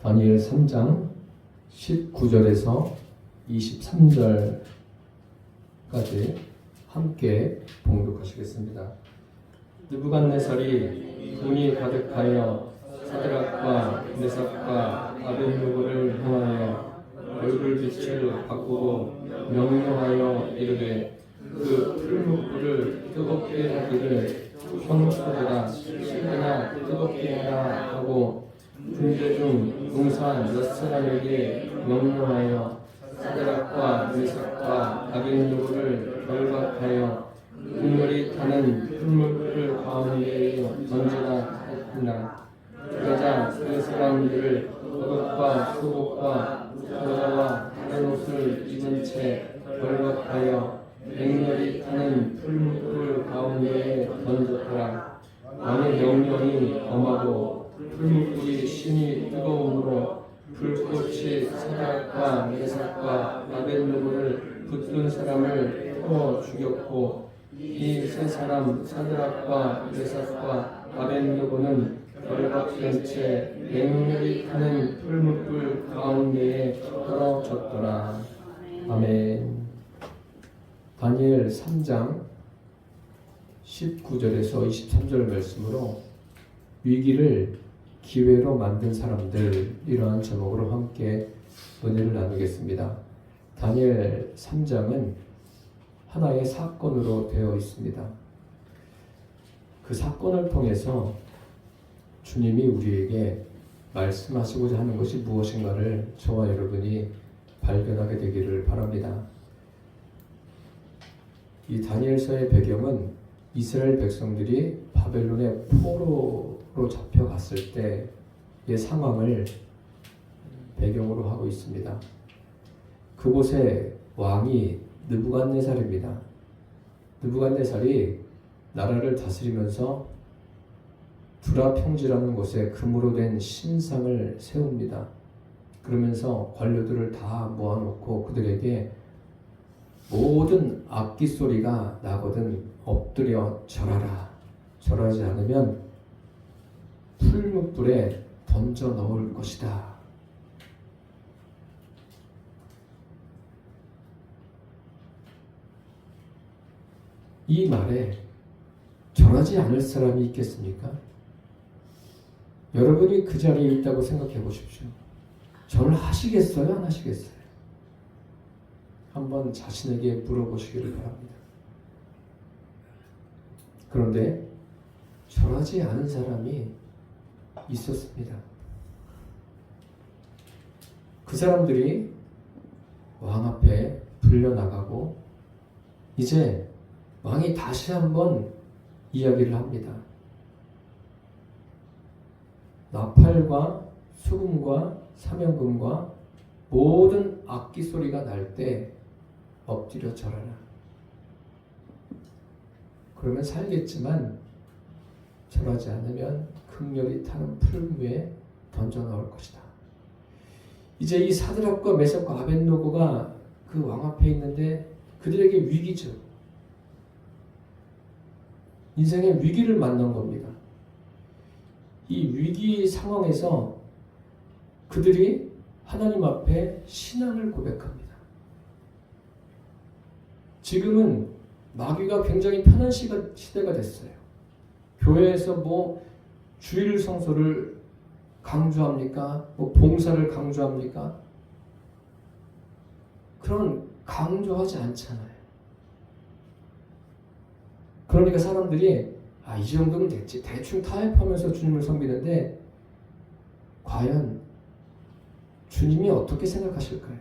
다니엘 3장 19절에서 23절까지 함께 봉독하시겠습니다. 느부갓네살이 돈이 가득하여 사드락과 메삭과 아벳느고를 향하여 얼굴빛을 바꾸고 명령하여 이르되 그 풀무불을 뜨겁게 하기를 평소보다 10배나 뜨겁게 하라 하고 군대 중 용사 몇 사람에게 명령하여 사드락과 메삭과 아벳느고를 결박하여 국물이 타는 풀무불 가운데에 던져라 했구나. 그러자 그 사람들을 겉옷과 속옷과 모자와 다른 옷을 입은 채 결박하여 맹렬히 타는 풀무불 가운데에 던졌더라. 왕의 명령이 엄하고 풀무불이 심히 뜨거움으로 불꽃이 사드락과 메삭과 아벳느고를 붙든 사람을 태워 죽였고 이 세 사람 사드락과 메삭과 아벳느고는 결박된 채 맹렬히 타는 풀무불 가운데에 떨어졌더라. 아멘. 다니엘 3장 19절에서 23절 말씀으로 위기를 기회로 만든 사람들, 이러한 제목으로 함께 은혜를 나누겠습니다. 다니엘 3장은 하나의 사건으로 되어 있습니다. 그 사건을 통해서 주님이 우리에게 말씀하시고자 하는 것이 무엇인가를 저와 여러분이 발견하게 되기를 바랍니다. 이 다니엘서의 배경은 이스라엘 백성들이 바벨론의 포로로 잡혀갔을 때의 상황을 배경으로 하고 있습니다. 그곳의 왕이 느부갓네살입니다. 느부갓네살이 나라를 다스리면서 두라 평지라는 곳에 금으로 된 신상을 세웁니다. 그러면서 관료들을 다 모아놓고 그들에게 모든 악기 소리가 나거든 엎드려 절하라. 절하지 않으면 풀무불에 던져 넣을 것이다. 이 말에 절하지 않을 사람이 있겠습니까? 여러분이 그 자리에 있다고 생각해 보십시오. 절하시겠어요? 안 하시겠어요? 한번 자신에게 물어보시기를 바랍니다. 그런데 절하지 않은 사람이 있었습니다. 그 사람들이 왕 앞에 불려나가고 이제 왕이 다시 한번 이야기를 합니다. 나팔과 수금과 사명금과 모든 악기 소리가 날 때 엎드려 절하라. 그러면 살겠지만 절하지 않으면 극렬히 타는 풀무에 던져 넣을 것이다. 이제 이 사드락과 메삭과 아벳느고가 그 왕 앞에 있는데 그들에게 위기죠. 인생의 위기를 만난 겁니다. 이 위기 상황에서 그들이 하나님 앞에 신앙을 고백합니다. 지금은 마귀가 굉장히 편한 시대가 됐어요. 교회에서 주일 성소를 강조합니까? 봉사를 강조합니까? 그런 강조하지 않잖아요. 그러니까 사람들이 이 정도면 됐지. 대충 타협하면서 주님을 섬기는데 과연 주님이 어떻게 생각하실까요?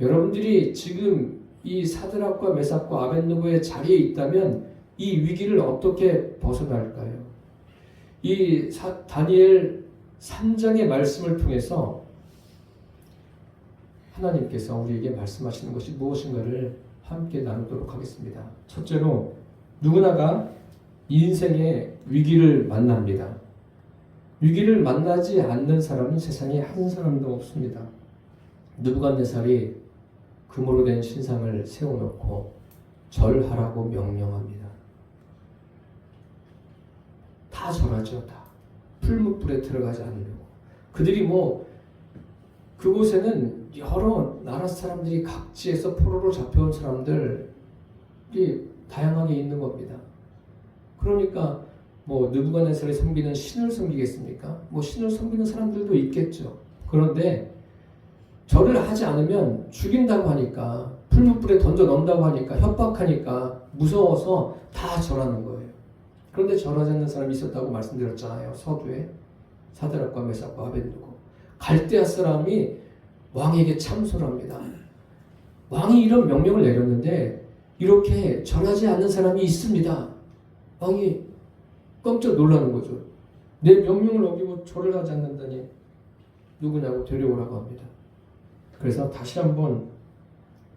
여러분들이 지금 이 사드락과 메삭과 아벳느고의 자리에 있다면 이 위기를 어떻게 벗어날까요? 이 다니엘 3장의 말씀을 통해서 하나님께서 우리에게 말씀하시는 것이 무엇인가를 함께 나누도록 하겠습니다. 첫째로 누구나가 인생의 위기를 만납니다. 위기를 만나지 않는 사람은 세상에 한 사람도 없습니다. 느부갓네살이 금으로 된 신상을 세워놓고 절하라고 명령합니다. 다 절하죠. 다 풀무불에 들어가지 않으려고. 그들이 뭐 그곳에는 여러 나라 사람들이 각지에서 포로로 잡혀온 사람들이 다양하게 있는 겁니다. 그러니까 뭐 느부갓네살이 섬기는 신을 섬기겠습니까? 뭐 신을 섬기는 사람들도 있겠죠. 그런데 절을 하지 않으면 죽인다고 하니까, 풀무불에 던져 넣는다고 하니까, 협박하니까 무서워서 다 절하는 거예요. 그런데 절하지 않는 사람이 있었다고 말씀드렸잖아요. 서두에 사드락과 메삭과 아벳느고. 갈대아 사람이 왕에게 참소를 합니다. 왕이 이런 명령을 내렸는데 이렇게 절하지 않는 사람이 있습니다. 왕이 깜짝 놀라는 거죠. 내 명령을 어기고 절을 하지 않는다니 누구냐고 데려오라고 합니다. 그래서 다시 한번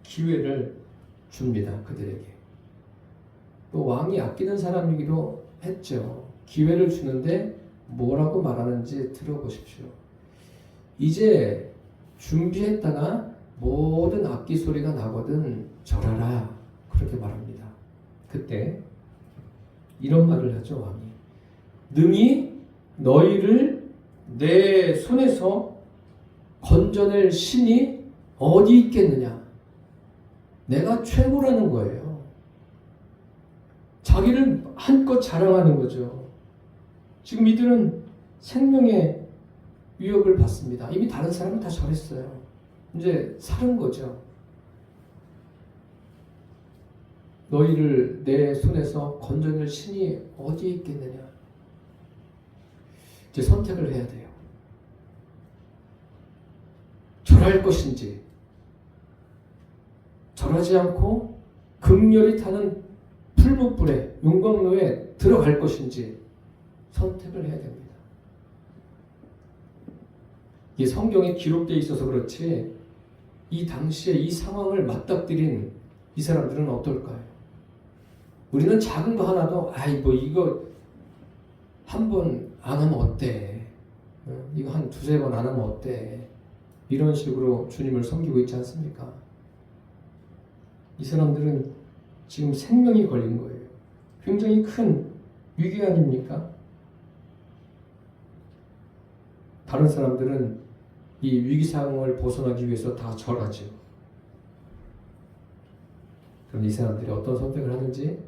기회를 줍니다. 그들에게. 또 왕이 아끼는 사람이기도 했죠. 기회를 주는데 뭐라고 말하는지 들어보십시오. 이제 준비했다가 모든 악기 소리가 나거든 절하라. 그렇게 말합니다. 그때 이런 말을 하죠. 왕이. 능히 너희를 내 손에서 건져낼 신이 어디 있겠느냐. 내가 최고라는 거예요. 자기를 한껏 자랑하는 거죠. 지금 이들은 생명의 위협을 받습니다. 이미 다른 사람은 다 절했어요. 이제 사는 거죠. 너희를 내 손에서 건져낼 신이 어디에 있겠느냐. 이제 선택을 해야 돼요. 절할 것인지, 절하지 않고 극렬히 타는 풀무불에, 용광로에 들어갈 것인지 선택을 해야 됩니다. 이 성경에 기록되어 있어서 그렇지 이 당시에 이 상황을 맞닥뜨린 이 사람들은 어떨까요? 우리는 작은 거 하나도 뭐 이거 한 번 안 하면 어때? 이거 한 두세 번 안 하면 어때? 이런 식으로 주님을 섬기고 있지 않습니까? 이 사람들은 지금 생명이 걸린 거예요. 굉장히 큰 위기 아닙니까? 다른 사람들은 이 위기 상황을 벗어나기 위해서 다 절하죠. 그럼 이 사람들이 어떤 선택을 하는지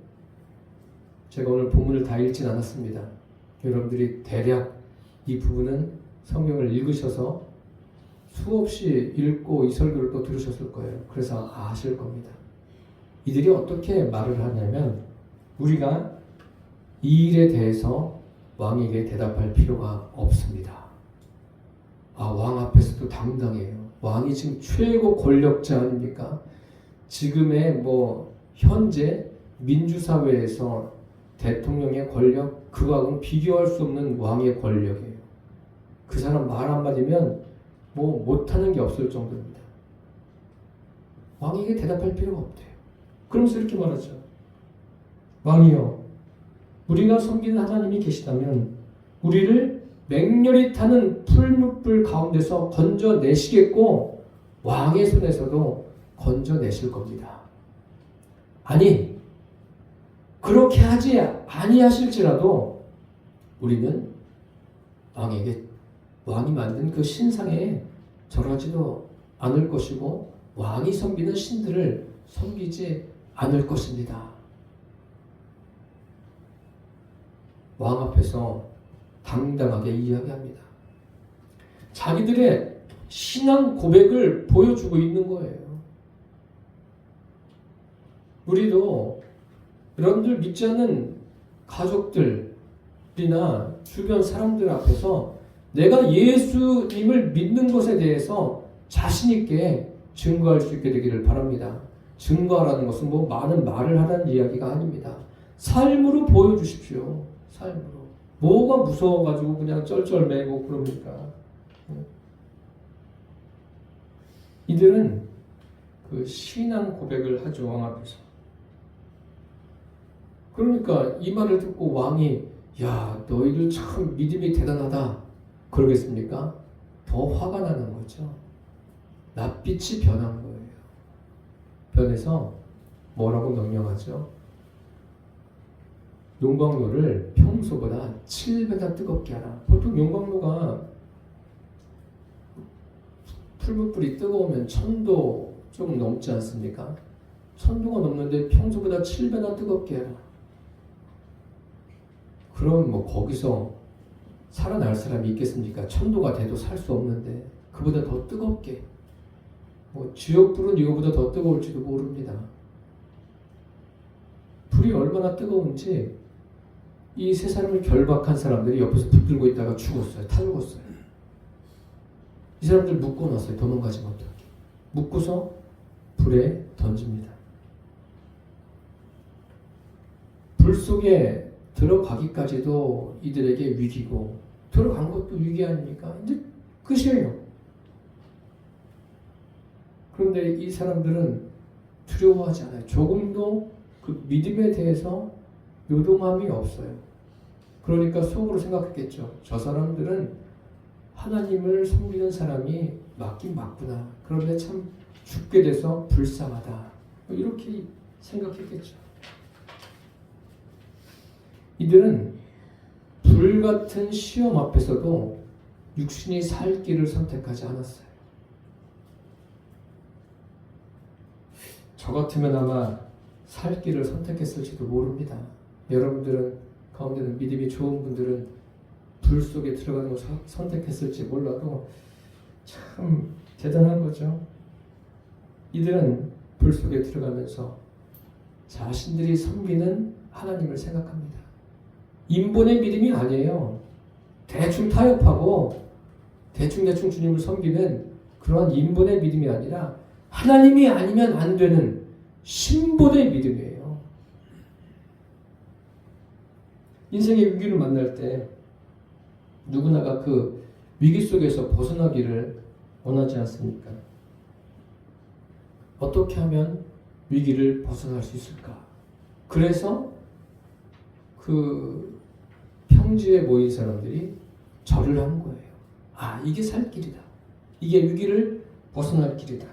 제가 오늘 본문을 다 읽진 않았습니다. 여러분들이 대략 이 부분은 성경을 읽으셔서 수없이 읽고 이 설교를 또 들으셨을 거예요. 그래서 아실 겁니다. 이들이 어떻게 말을 하냐면 우리가 이 일에 대해서 왕에게 대답할 필요가 없습니다. 왕 앞에서도 당당해요. 왕이 지금 최고 권력자 아닙니까? 지금의 현재 민주사회에서 대통령의 권력, 그거하고는 비교할 수 없는 왕의 권력이에요. 그 사람 말 한마디면 못하는 게 없을 정도입니다. 왕에게 대답할 필요가 없대요. 그러면서 이렇게 말하죠. 왕이여, 우리가 섬기는 하나님이 계시다면 우리를 맹렬히 타는 풀무불 가운데서 건져내시겠고 왕의 손에서도 건져내실 겁니다. 아니, 그렇게 하지 아니하실지라도 우리는 왕이 만든 그 신상에 절하지도 않을 것이고 왕이 섬기는 신들을 섬기지 않을 것입니다. 왕 앞에서 당당하게 이야기합니다. 자기들의 신앙 고백을 보여주고 있는 거예요. 우리도 여러분들 믿지 않는 가족들이나 주변 사람들 앞에서 내가 예수님을 믿는 것에 대해서 자신 있게 증거할 수 있게 되기를 바랍니다. 증거하라는 것은 많은 말을 하라는 이야기가 아닙니다. 삶으로 보여주십시오. 삶으로. 뭐가 무서워가지고 그냥 쩔쩔매고 그럽니까? 이들은 그 신앙 고백을 하죠. 왕 앞에서. 그러니까 이 말을 듣고 왕이 야, 너희들 참 믿음이 대단하다 그러겠습니까? 더 화가 나는 거죠. 낯빛이 변한 거예요. 변해서 뭐라고 명령하죠? 용광로를 평소보다 7배나 뜨겁게 하라. 보통 용광로가 풀무불이 뜨거우면 1000도 조금 넘지 않습니까? 1000도가 넘는데 평소보다 7배나 뜨겁게 해라. 그럼 뭐 거기서 살아날 사람이 있겠습니까? 1000도가 돼도 살 수 없는데 그보다 더 뜨겁게, 뭐 지옥불은 이거보다 더 뜨거울지도 모릅니다. 불이 얼마나 뜨거운지 이 세 사람을 결박한 사람들이 옆에서 붙들고 있다가 죽었어요. 타 죽었어요. 이 사람들 묶어놨어요. 도망가지 못하게. 묶고서 불에 던집니다. 불 속에 들어가기까지도 이들에게 위기고, 들어간 것도 위기 아닙니까? 이제 끝이에요. 그런데 이 사람들은 두려워하지 않아요. 조금도 그 믿음에 대해서 요동함이 없어요. 그러니까 속으로 생각했겠죠. 저 사람들은 하나님을 섬기는 사람이 맞긴 맞구나. 그런데 참 죽게 돼서 불쌍하다. 이렇게 생각했겠죠. 이들은 불같은 시험 앞에서도 육신이 살 길을 선택하지 않았어요. 저 같으면 아마 살 길을 선택했을지도 모릅니다. 여러분들은 가운데는 믿음이 좋은 분들은 불 속에 들어가는 것을 선택했을지 몰라도 참 대단한 거죠. 이들은 불 속에 들어가면서 자신들이 섬기는 하나님을 생각합니다. 인본의 믿음이 아니에요. 대충 타협하고 대충 주님을 섬기는 그러한 인본의 믿음이 아니라 하나님이 아니면 안 되는 신본의 믿음이에요. 인생의 위기를 만날 때 누구나가 그 위기 속에서 벗어나기를 원하지 않습니까? 어떻게 하면 위기를 벗어날 수 있을까? 그래서 그 평지에 모인 사람들이 절을 한 거예요. 아, 이게 살 길이다. 이게 위기를 벗어날 길이다.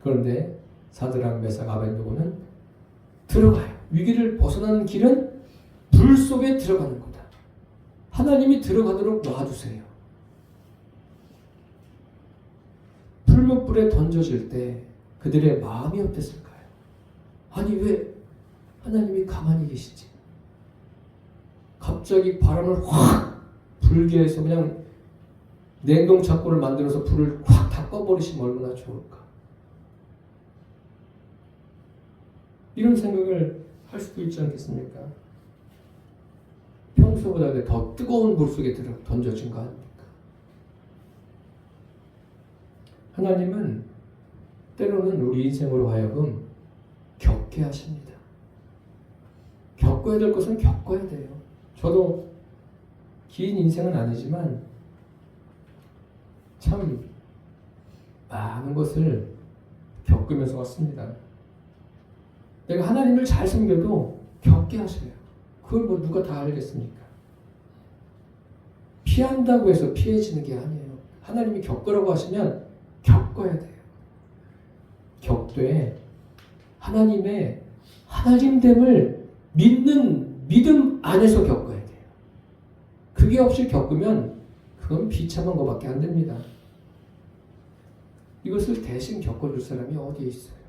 그런데 사드락, 메삭, 아벤노고는 들어가요. 위기를 벗어나는 길은 불 속에 들어가는 거다. 하나님이 들어가도록 놔주세요. 풀무불에 던져질 때 그들의 마음이 어땠을까요? 아니, 왜 하나님이 가만히 계시지? 갑자기 바람을 확 불게 해서 그냥 냉동창고를 만들어서 불을 확 다 꺼버리시면 얼마나 좋을까? 이런 생각을 할 수도 있지 않겠습니까? 평소보다 더 뜨거운 불 속에 던져진 거 아닙니까? 하나님은 때로는 우리 인생으로 하여금 겪게 하십니다. 겪어야 될 것은 겪어야 돼요. 저도 긴 인생은 아니지만 참 많은 것을 겪으면서 왔습니다. 내가 하나님을 잘 섬겨도 겪게 하셔요. 그걸 뭐 누가 다 알겠습니까? 피한다고 해서 피해지는 게 아니에요. 하나님이 겪으라고 하시면 겪어야 돼요. 겪되 하나님의 하나님됨을 믿는 믿음 안에서 겪어야 돼요. 그게 없이 겪으면 그건 비참한 것밖에 안 됩니다. 이것을 대신 겪어줄 사람이 어디에 있어요?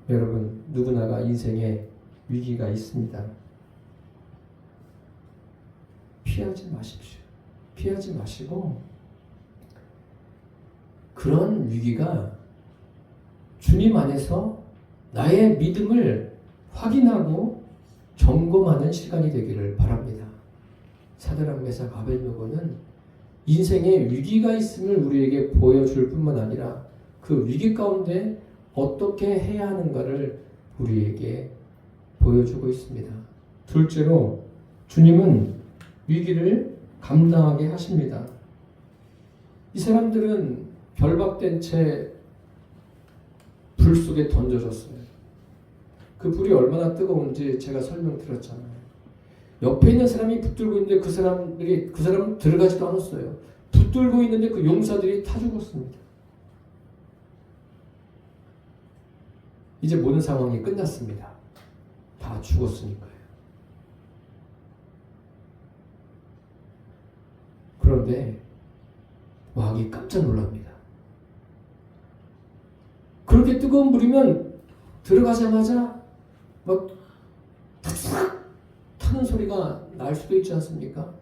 여러분, 누구나가 인생에 위기가 있습니다. 피하지 마십시오. 피하지 마시고 그런 위기가 주님 안에서 나의 믿음을 확인하고 점검하는 시간이 되기를 바랍니다. 사드락, 메삭, 아벤노고는 인생에 위기가 있음을 우리에게 보여줄 뿐만 아니라 그 위기 가운데 어떻게 해야 하는가를 우리에게 보여주고 있습니다. 둘째로 주님은 위기를 감당하게 하십니다. 이 사람들은 결박된 채 불 속에 던져졌어요. 그 불이 얼마나 뜨거운지 제가 설명드렸잖아요. 옆에 있는 사람이 붙들고 있는데 그 사람은 들어가지도 않았어요. 붙들고 있는데 그 용사들이 타 죽었습니다. 이제 모든 상황이 끝났습니다. 다 죽었으니까요. 그런데 왕이 깜짝 놀랍니다. 그렇게 뜨거운 물이면 들어가자마자 막 탁 타는 소리가 날 수도 있지 않습니까?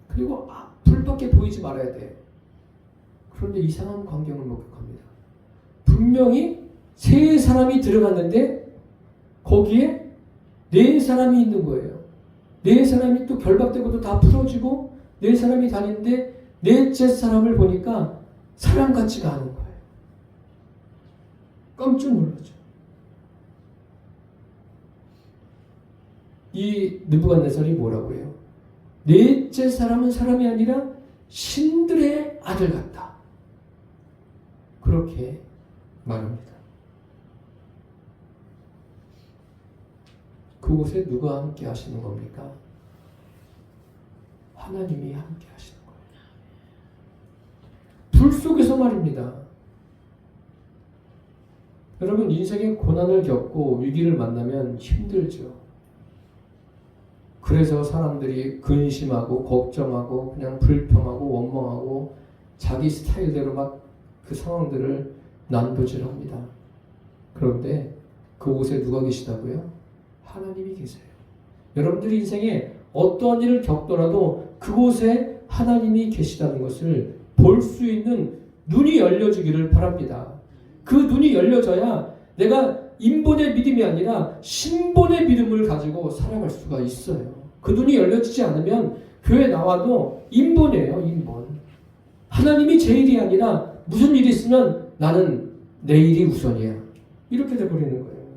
그리고 불밖에 보이지 말아야 돼. 그런데 이상한 광경을 목격합니다. 분명히 세 사람이 들어갔는데 거기에 네 사람이 있는 거예요. 네 사람이 또 결박되고도 다 풀어지고 네 사람이 다니는데 넷째 사람을 보니까 사람 같지가 않은 거예요. 깜짝 놀라죠. 이 느부갓네살이 뭐라고 해요? 넷째 사람은 사람이 아니라 신들의 아들 같다. 그렇게 말합니다. 그곳에 누가 함께 하시는 겁니까? 하나님이 함께 하시는 거예요. 불 속에서 말입니다. 여러분, 인생의 고난을 겪고 위기를 만나면 힘들죠. 그래서 사람들이 근심하고 걱정하고 그냥 불평하고 원망하고 자기 스타일대로 막 그 상황들을 난도질합니다. 그런데 그곳에 누가 계시다고요? 하나님이 계세요. 여러분들이 인생에 어떠한 일을 겪더라도 그곳에 하나님이 계시다는 것을 볼 수 있는 눈이 열려지기를 바랍니다. 그 눈이 열려져야 내가 인본의 믿음이 아니라 신본의 믿음을 가지고 살아갈 수가 있어요. 그 눈이 열려지지 않으면 교회 나와도 인본이에요. 인본. 하나님이 제 일이 아니라 무슨 일이 있으면 나는 내 일이 우선이야. 이렇게 돼버리는 거예요.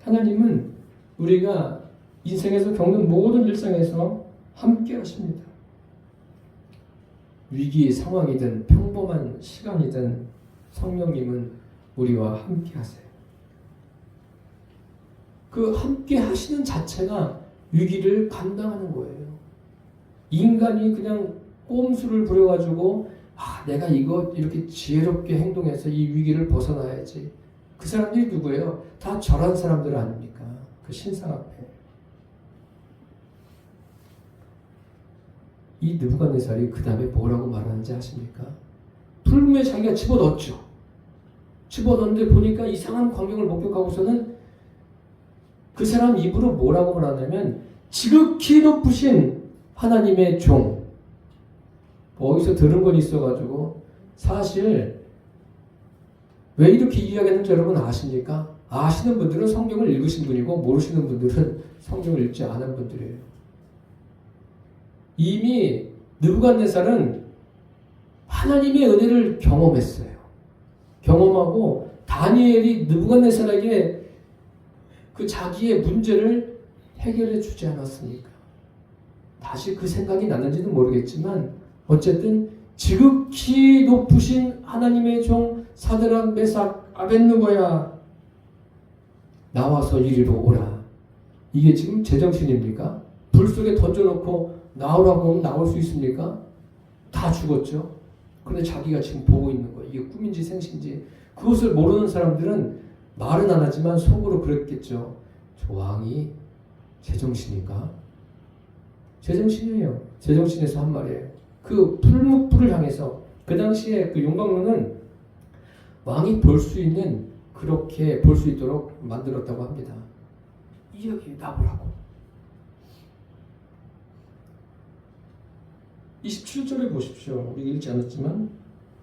하나님은 우리가 인생에서 겪는 모든 일상에서 함께 하십니다. 위기 상황이든 평범한 시간이든 성령님은 우리와 함께 하세요. 그 함께 하시는 자체가 위기를 감당하는 거예요. 인간이 그냥 꼼수를 부려가지고 내가 이거 이렇게 지혜롭게 행동해서 이 위기를 벗어나야지. 그 사람들이 누구예요? 다 절한 사람들 아닙니까? 그 신상 앞에. 이 느부갓네살이 그 다음에 뭐라고 말하는지 아십니까? 불문에 자기가 집어넣었죠. 집어넣는데 보니까 이상한 광경을 목격하고서는 그 사람 입으로 뭐라고 말하냐면 지극히 높으신 하나님의 종. 어디서 들은 건 있어가지고 사실 왜 이렇게 이야기했는지 여러분 아십니까? 아시는 분들은 성경을 읽으신 분이고 모르시는 분들은 성경을 읽지 않은 분들이에요. 이미 느부갓네살은 하나님의 은혜를 경험했어요. 경험하고 다니엘이 느부갓네살에게 그 자기의 문제를 해결해 주지 않았습니까? 다시 그 생각이 났는지는 모르겠지만 어쨌든 지극히 높으신 하나님의 종 사드락 메삭 아벳느고야 나와서 이리로 오라. 이게 지금 제정신입니까? 불 속에 던져놓고 나오라고 하면 나올 수 있습니까? 다 죽었죠. 그런데 자기가 지금 보고 있는 거예요. 이게 꿈인지 생신지. 그것을 모르는 사람들은 말은 안 하지만 속으로 그랬겠죠. 저 왕이 제정신인가? 제정신이에요. 제정신에서 한 말이에요. 그 풀무불을 향해서 그 당시에 그 용광로는 왕이 볼 수 있는 그렇게 볼 수 있도록 만들었다고 합니다. 이야기 나보라고. 27절에 보십시오. 우리 읽지 않았지만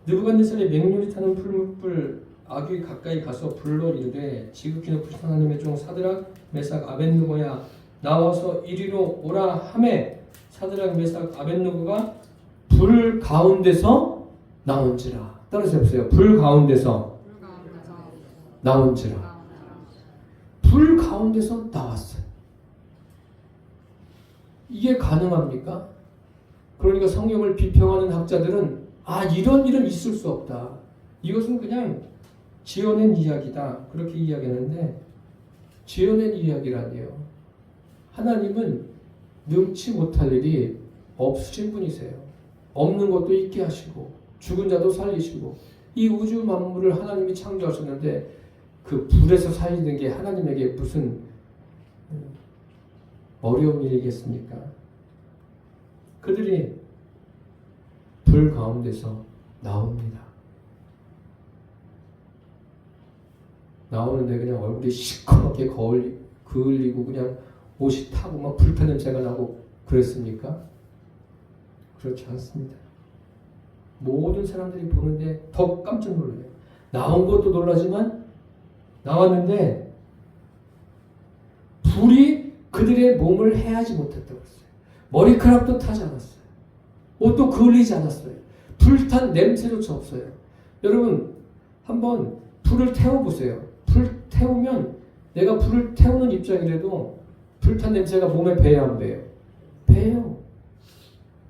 느부갓네살의 맹렬히 타는 풀무불 악귀 가까이 가서 불러 이르되 지극히 높으신 하나님의 종 사드락 메삭 아벳느고야 나와서 이리로 오라 하매 사드락 메삭 아벳느고가 불 가운데서 나온지라. 따라서 해보세요. 불 가운데서 나온지라. 불 가운데서 나왔어요. 이게 가능합니까? 그러니까 성경을 비평하는 학자들은 이런 일은 있을 수 없다. 이것은 그냥 지어낸 이야기다. 그렇게 이야기하는데 지어낸 이야기라니요. 하나님은 능치 못할 일이 없으신 분이세요. 없는 것도 있게 하시고 죽은 자도 살리시고 이 우주 만물을 하나님이 창조하셨는데 그 불에서 살리는 게 하나님에게 무슨 어려운 일이겠습니까? 그들이 불 가운데서 나옵니다. 나오는데 그냥 얼굴이 시커멓게 그을리고 그냥 옷이 타고 막 불편 냄새가 나고 그랬습니까? 그렇지 않습니다. 모든 사람들이 보는데 더 깜짝 놀라요. 나온 것도 놀라지만 나왔는데 불이 그들의 몸을 해하지 못했다고 했어요. 머리카락도 타지 않았어요. 옷도 그을리지 않았어요. 불탄 냄새조차 없어요. 여러분 한번 불을 태워보세요. 불 태우면 내가 불을 태우는 입장이라도 불탄 냄새가 몸에 배요 안 배요? 배요.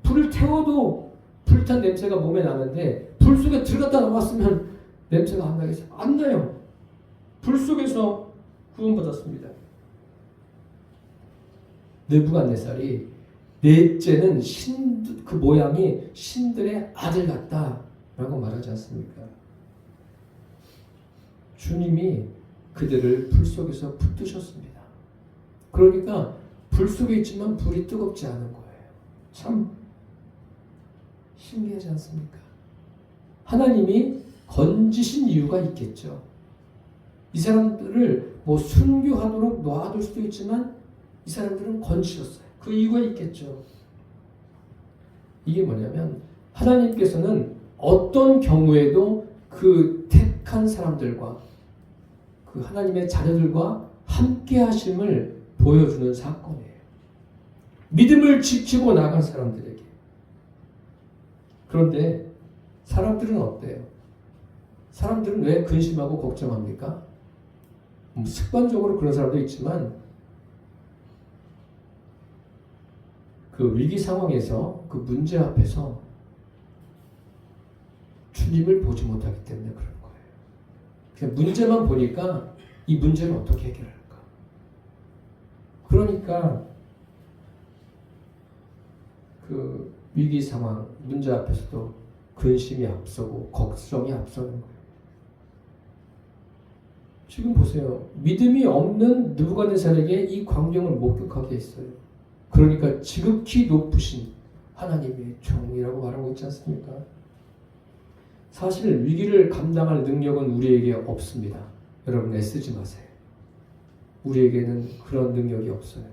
불을 태워도 불탄 냄새가 몸에 나는데 불 속에 들어갔다 나왔으면 냄새가 안 나겠어요? 안 나요. 불 속에서 구원받았습니다. 느부갓네살이 넷째는 그 모양이 신들의 아들 같다라고 말하지 않습니까? 주님이 그들을 불 속에서 붙드셨습니다. 그러니까 불 속에 있지만 불이 뜨겁지 않은 거예요. 참 신기하지 않습니까? 하나님이 건지신 이유가 있겠죠. 이 사람들을 순교하도록 놔둘 수도 있지만 이 사람들은 건지셨어요. 그 이유가 있겠죠. 이게 뭐냐면 하나님께서는 어떤 경우에도 그 택한 사람들과 그 하나님의 자녀들과 함께 하심을 보여주는 사건이에요. 믿음을 지키고 나간 사람들에게. 그런데 사람들은 어때요? 사람들은 왜 근심하고 걱정합니까? 습관적으로 그런 사람도 있지만 그 위기 상황에서 그 문제 앞에서 주님을 보지 못하기 때문에 그런 거예요. 그냥 문제만 보니까 이 문제를 어떻게 해결할까? 그러니까 그 위기 상황, 문제 앞에서도 근심이 앞서고 걱정이 앞서는 거예요. 지금 보세요. 믿음이 없는 느부갓네살에게 이 광경을 목격하게 했어요. 그러니까 지극히 높으신 하나님의 종이라고 말하고 있지 않습니까? 사실 위기를 감당할 능력은 우리에게 없습니다. 여러분 애쓰지 마세요. 우리에게는 그런 능력이 없어요.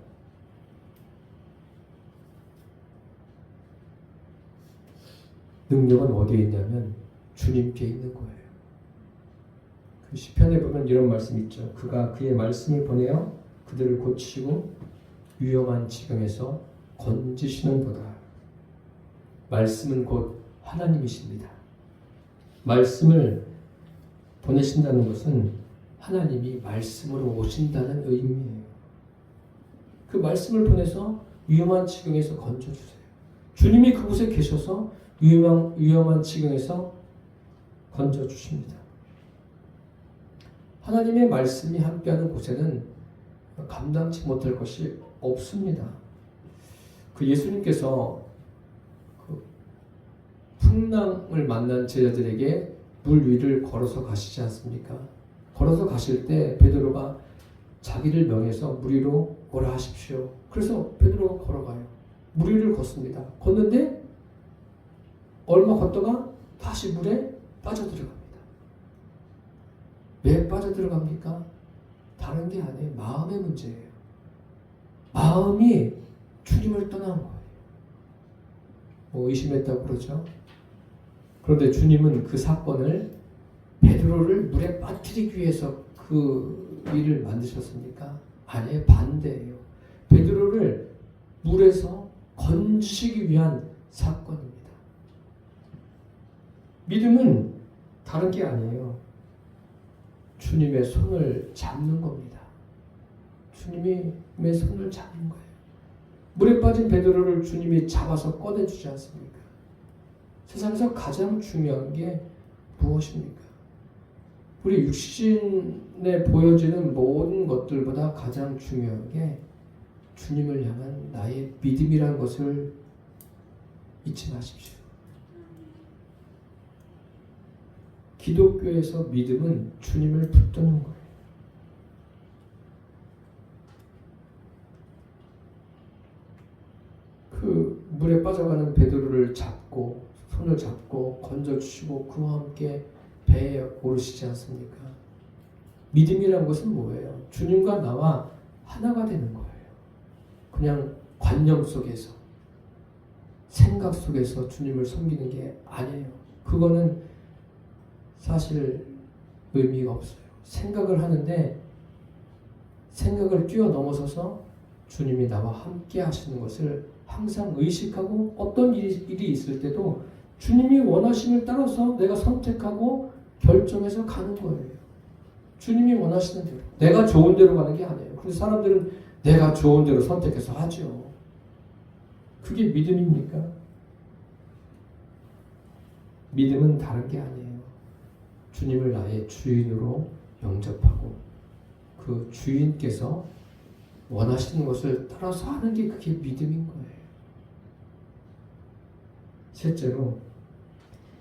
능력은 어디에 있냐면 주님께 있는 거예요. 그 시편에 보면 이런 말씀이 있죠. 그가 그의 말씀을 보내어 그들을 고치시고 위험한 지경에서 건지시는도다. 말씀은 곧 하나님이십니다. 말씀을 보내신다는 것은 하나님이 말씀으로 오신다는 의미예요. 그 말씀을 보내서 위험한 지경에서 건져주세요. 주님이 그곳에 계셔서 위험한 지경에서 건져주십니다. 하나님의 말씀이 함께하는 곳에는 감당치 못할 것이 없습니다. 그 예수님께서 그 풍랑을 만난 제자들에게 물 위를 걸어서 가시지 않습니까? 걸어서 가실 때 베드로가 자기를 명해서 물 위로 오라 하십시오. 그래서 베드로가 걸어가요. 물 위를 걷습니다. 걷는데 얼마 걷다가 다시 물에 빠져들어갑니다. 왜 빠져들어갑니까? 다른 게 아니에요. 마음의 문제예요. 마음이 주님을 떠난 거예요. 의심했다고 그러죠. 그런데 주님은 그 사건을 베드로를 물에 빠뜨리기 위해서 그 일을 만드셨습니까? 아니에요. 반대예요. 베드로를 물에서 건지시기 위한 사건입니다. 믿음은 다른 게 아니에요. 주님의 손을 잡는 겁니다. 주님의 손을 잡는 거예요. 물에 빠진 베드로를 주님이 잡아서 꺼내주지 않습니까? 세상에서 가장 중요한 게 무엇입니까? 우리 육신에 보여지는 모든 것들보다 가장 중요한 게 주님을 향한 나의 믿음이라는 것을 잊지 마십시오. 기독교에서 믿음은 주님을 붙드는 거예요. 그 물에 빠져가는 베드로를 잡고 손을 잡고 건져주시고 그와 함께 배에 오르시지 않습니까? 믿음이라는 것은 뭐예요? 주님과 나와 하나가 되는 거예요. 그냥 관념 속에서, 생각 속에서 주님을 섬기는 게 아니에요. 그거는 사실 의미가 없어요. 생각을 하는데 생각을 뛰어넘어서서 주님이 나와 함께 하시는 것을 항상 의식하고 어떤 일이 있을 때도 주님이 원하심을 따라서 내가 선택하고 결정해서 가는 거예요. 주님이 원하시는 대로. 내가 좋은 대로 가는 게 아니에요. 그래서 사람들은 내가 좋은 대로 선택해서 하죠. 그게 믿음입니까? 믿음은 다른 게 아니에요. 주님을 나의 주인으로 영접하고 그 주인께서 원하시는 것을 따라서 하는 게 그게 믿음인 거예요. 셋째로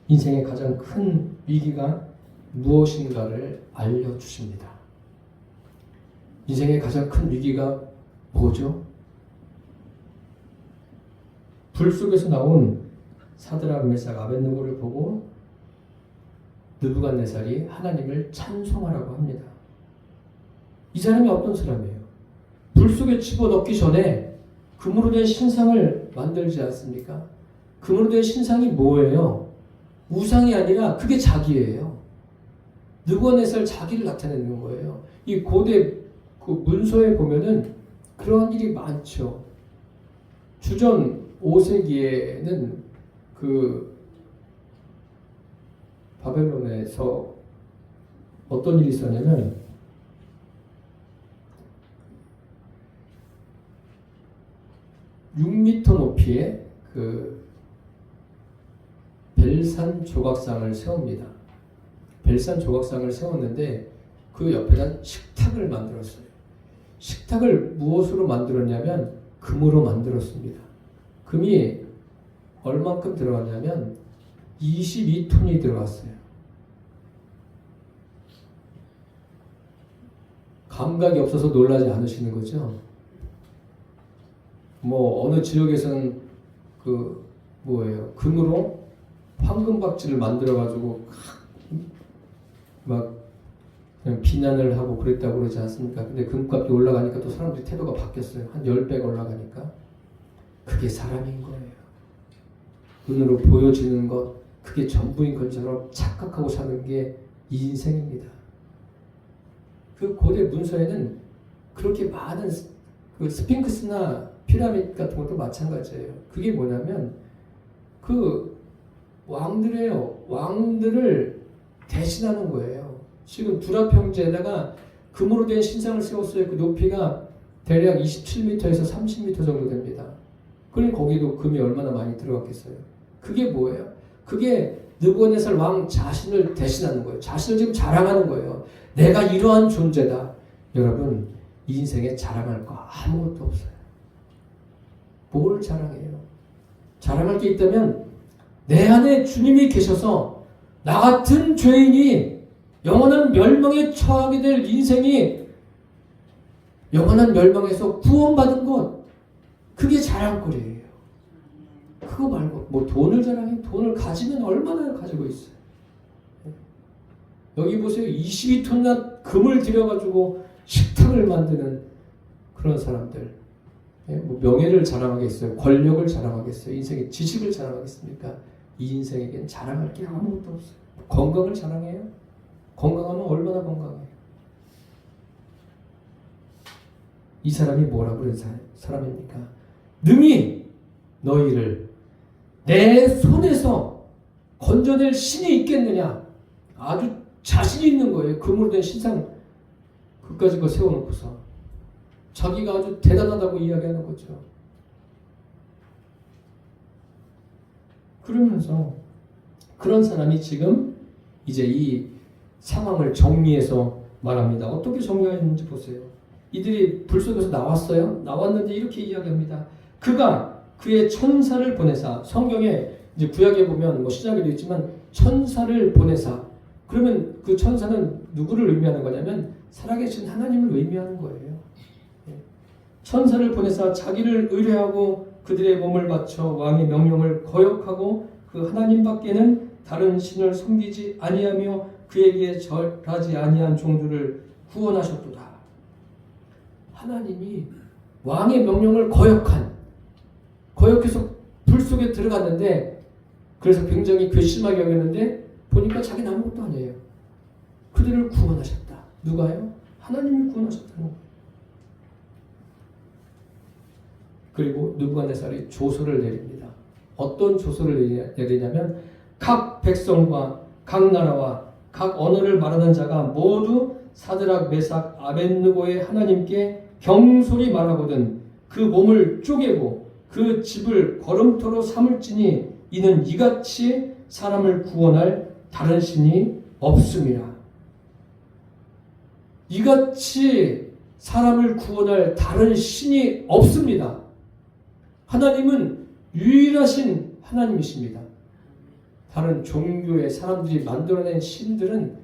인생의 가장 큰 위기가 무엇인가를 알려주십니다. 인생의 가장 큰 위기가 뭐죠? 불 속에서 나온 사드락, 메삭, 아벳느고를 보고 느부갓네살이 하나님을 찬송하라고 합니다. 이 사람이 어떤 사람이에요? 불 속에 집어넣기 전에 금으로 된 신상을 만들지 않습니까? 금으로 된 신상이 뭐예요? 우상이 아니라 그게 자기예요. 느부갓네살 자기를 나타내는 거예요. 이 고대 그 문서에 보면은 그런 일이 많죠. 주전 5세기에는 그 바벨론에서 어떤 일이 있었냐면 (6m) 높이의 그 벨산 조각상을 세웁니다. 벨산 조각상을 세웠는데 그 옆에다 식탁을 만들었어요. 식탁을 무엇으로 만들었냐면 금으로 만들었습니다. 금이 얼만큼 들어갔냐면 22톤이 들어갔어요. 감각이 없어서 놀라지 않으시는 거죠? 뭐 어느 지역에서는 그 뭐예요? 금으로 황금박쥐를 만들어가지고 막 그냥 비난을 하고 그랬다고 그러지 않습니까? 근데 금값이 올라가니까 또 사람들이 태도가 바뀌었어요. 한 10배가 올라가니까. 그게 사람인 거예요. 눈으로 보여지는 것, 그게 전부인 것처럼 착각하고 사는 게 이 인생입니다. 그 고대 문서에는 그렇게 많은 그 스핑크스나 피라미드 같은 것도 마찬가지예요. 그게 뭐냐면 그 왕들을 대신하는 거예요. 지금 두랍 형제에다가 금으로 된 신상을 세웠어요. 그 높이가 대략 27m에서 30m 정도 됩니다. 그러니 거기도 금이 얼마나 많이 들어갔겠어요. 그게 뭐예요? 그게 느부갓네살 왕 자신을 대신하는 거예요. 자신을 지금 자랑하는 거예요. 내가 이러한 존재다. 여러분, 이 인생에 자랑할 거 아무것도 없어요. 뭘 자랑해요? 자랑할 게 있다면 내 안에 주님이 계셔서 나 같은 죄인이 영원한 멸망에 처하게 될 인생이 영원한 멸망에서 구원받은 것, 그게 자랑거리예요. 그거 말고 뭐 돈을 자랑해? 돈을 가지면 얼마나 가지고 있어요. 여기 보세요. 22톤이나 금을 들여가지고 식탁을 만드는 그런 사람들. 뭐 명예를 자랑하겠어요? 권력을 자랑하겠어요? 인생의 지식을 자랑하겠습니까? 이 인생에겐 자랑할 게 아무것도 없어요. 건강을 자랑해요? 건강하면 얼마나 건강해요? 이 사람이 뭐라고 그런 사람입니까? 능히 너희를 내 손에서 건져낼 신이 있겠느냐? 아주 자신이 있는 거예요. 금으로 된 신상 그까지 거 세워놓고서 자기가 아주 대단하다고 이야기하는 거죠. 그러면서 그런 사람이 지금 이제 이 상황을 정리해서 말합니다. 어떻게 정리하는지 보세요. 이들이 불 속에서 나왔어요. 나왔는데 이렇게 이야기합니다. 그가 그의 천사를 보내사, 성경에 이제 구약에 보면 뭐 시작에도 있지만 천사를 보내사, 그러면 그 천사는 누구를 의미하는 거냐면 살아계신 하나님을 의미하는 거예요. 천사를 보내사 자기를 의뢰하고 그들의 몸을 바쳐 왕의 명령을 거역하고 그 그 하나님밖에는 다른 신을 섬기지 아니하며 그에게 절하지 아니한 종들을 구원하셨도다. 하나님이 왕의 명령을 거역해서 불 속에 들어갔는데, 그래서 굉장히 괘씸하게 여겼는데 보니까 자기는 아무것도 아니에요. 그들을 구원하셨다. 누가요? 하나님이 구원하셨다는 거예요. 그리고 느부갓네살이 조서를 내립니다. 어떤 조서를 내리냐면 각 백성과 각 나라와 각 언어를 말하는 자가 모두 사드락 메삭 아벳느고의 하나님께 경솔히 말하거든 그 몸을 쪼개고 그 집을 걸음토로 삼을지니 이는 이같이 사람을 구원할 다른 신이 없음이라. 이같이 사람을 구원할 다른 신이 없습니다. 하나님은 유일하신 하나님이십니다. 다른 종교의 사람들이 만들어낸 신들은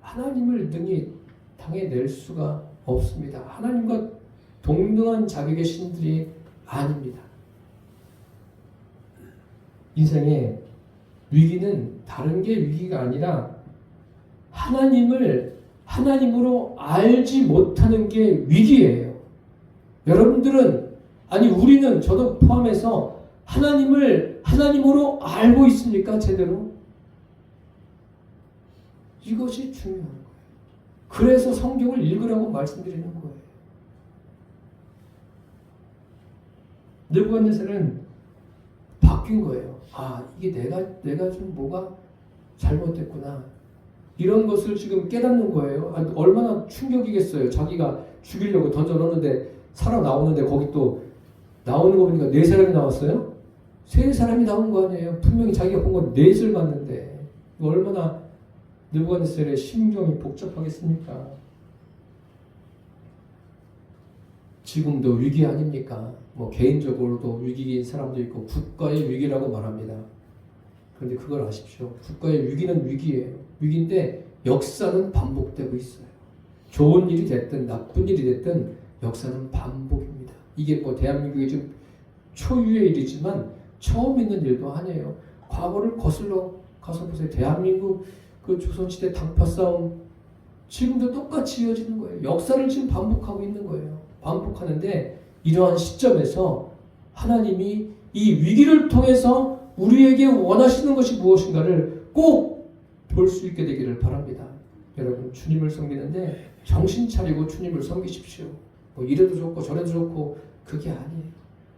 하나님을 능히 당해낼 수가 없습니다. 하나님과 동등한 자격의 신들이 아닙니다. 인생의 위기는 다른 게 위기가 아니라 하나님을 하나님으로 알지 못하는 게 위기예요. 여러분들은, 아니 우리는, 저도 포함해서 하나님을 하나님으로 알고 있습니까? 제대로? 이것이 중요한 거예요. 그래서 성경을 읽으라고 말씀드리는 거예요. 느부갓네살은 바뀐 거예요. 아, 이게 내가 좀 뭐가 잘못됐구나. 이런 것을 지금 깨닫는 거예요. 아니, 얼마나 충격이겠어요. 자기가 죽이려고 던져놓는데 살아나오는데 거기 또 나오는 거 보니까 4사람이 나왔어요. 3사람이 나온 거 아니에요. 분명히 자기가 본 건 넷을 봤는데 얼마나 느부갓네살의 심경이 복잡하겠습니까? 지금도 위기 아닙니까? 뭐 개인적으로도 위기인 사람도 있고 국가의 위기라고 말합니다. 그런데 그걸 아십시오. 국가의 위기는 위기예요. 위기인데 역사는 반복되고 있어요. 좋은 일이 됐든 나쁜 일이 됐든 역사는 반복입니다. 이게 뭐 대한민국이 좀 초유의 일이지만 처음 있는 일도 아니에요. 과거를 거슬러 가서 보세요. 대한민국 그 조선시대 당파 싸움 지금도 똑같이 이어지는 거예요. 역사를 지금 반복하고 있는 거예요. 반복하는데 이러한 시점에서 하나님이 이 위기를 통해서 우리에게 원하시는 것이 무엇인가를 꼭 볼 수 있게 되기를 바랍니다. 여러분, 주님을 섬기는데 정신 차리고 주님을 섬기십시오. 뭐 이래도 좋고 저래도 좋고 그게 아니에요.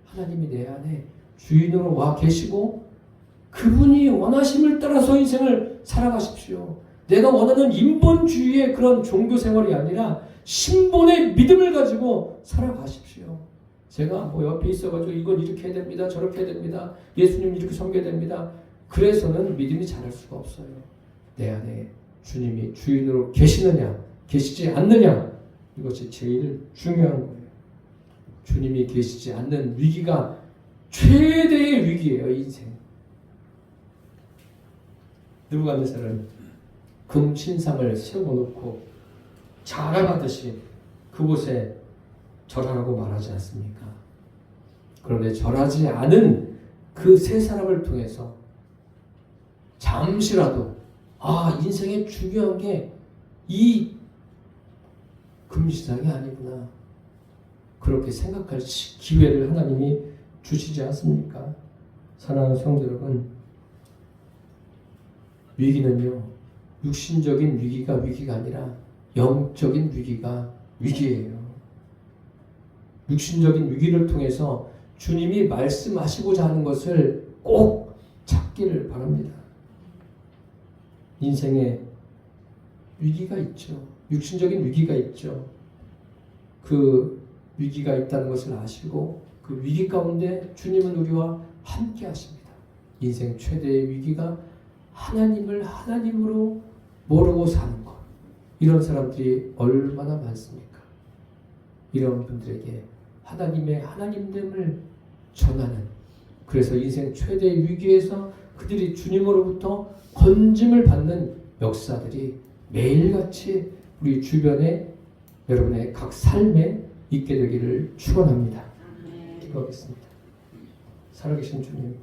하나님이 내 안에 주인으로 와 계시고 그분이 원하심을 따라서 인생을 살아가십시오. 내가 원하는 인본주의의 그런 종교 생활이 아니라 신본의 믿음을 가지고 살아가십시오. 제가 뭐 옆에 있어가지고 이건 이렇게 해야 됩니다. 저렇게 해야 됩니다. 예수님 이렇게 섬겨야 됩니다. 그래서는 믿음이 자랄 수가 없어요. 내 안에 주님이 주인으로 계시느냐 계시지 않느냐, 이것이 제일 중요한 거예요. 주님이 계시지 않는 위기가 최대의 위기예요. 인생. 느부갓네살은 금신상을 세워놓고 자랑하듯이 그곳에 절하라고 말하지 않습니까? 그런데 절하지 않은 그 3사람을 통해서 잠시라도 인생에 중요한 게 이 금신상이 아니구나, 그렇게 생각할 기회를 하나님이 주시지 않습니까? 사랑하는 성도 여러분, 위기는요, 육신적인 위기가 아니라 영적인 위기가 위기예요. 육신적인 위기를 통해서 주님이 말씀하시고자 하는 것을 꼭 찾기를 바랍니다. 인생에 위기가 있죠. 육신적인 위기가 있죠. 그 위기가 있다는 것을 아시고 그 위기 가운데 주님은 우리와 함께 하십니다. 인생 최대의 위기가 하나님을 하나님으로 모르고 사는 것. 이런 사람들이 얼마나 많습니까? 이런 분들에게 하나님의 하나님됨을 전하는, 그래서 인생 최대의 위기에서 그들이 주님으로부터 건짐을 받는 역사들이 매일같이 우리 주변에, 여러분의 각 삶에 있게 되기를 축원합니다. 기도하겠습니다. 살아계신 주님,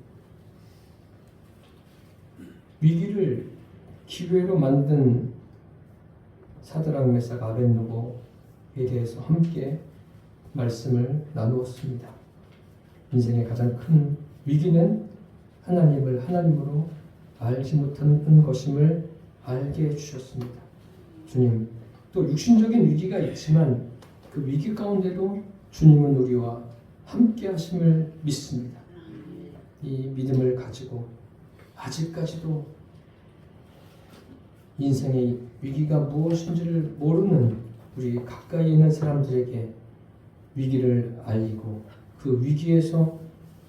위기를 기회로 만든 사드락 메삭 아벳느고에 대해서 함께 말씀을 나누었습니다. 인생의 가장 큰 위기는 하나님을 하나님으로 알지 못하는 것임을 알게 해주셨습니다. 주님, 또 육신적인 위기가 있지만 그 위기 가운데도 주님은 우리와 함께 하심을 믿습니다. 이 믿음을 가지고 아직까지도 인생의 위기가 무엇인지를 모르는 우리 가까이 있는 사람들에게 위기를 알리고 그 위기에서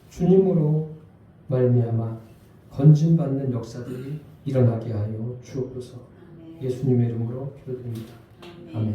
주님으로 말미암아 건진받는 역사들이 일어나게 하여 주옵소서. 예수님의 이름으로 기도드립니다. 아멘.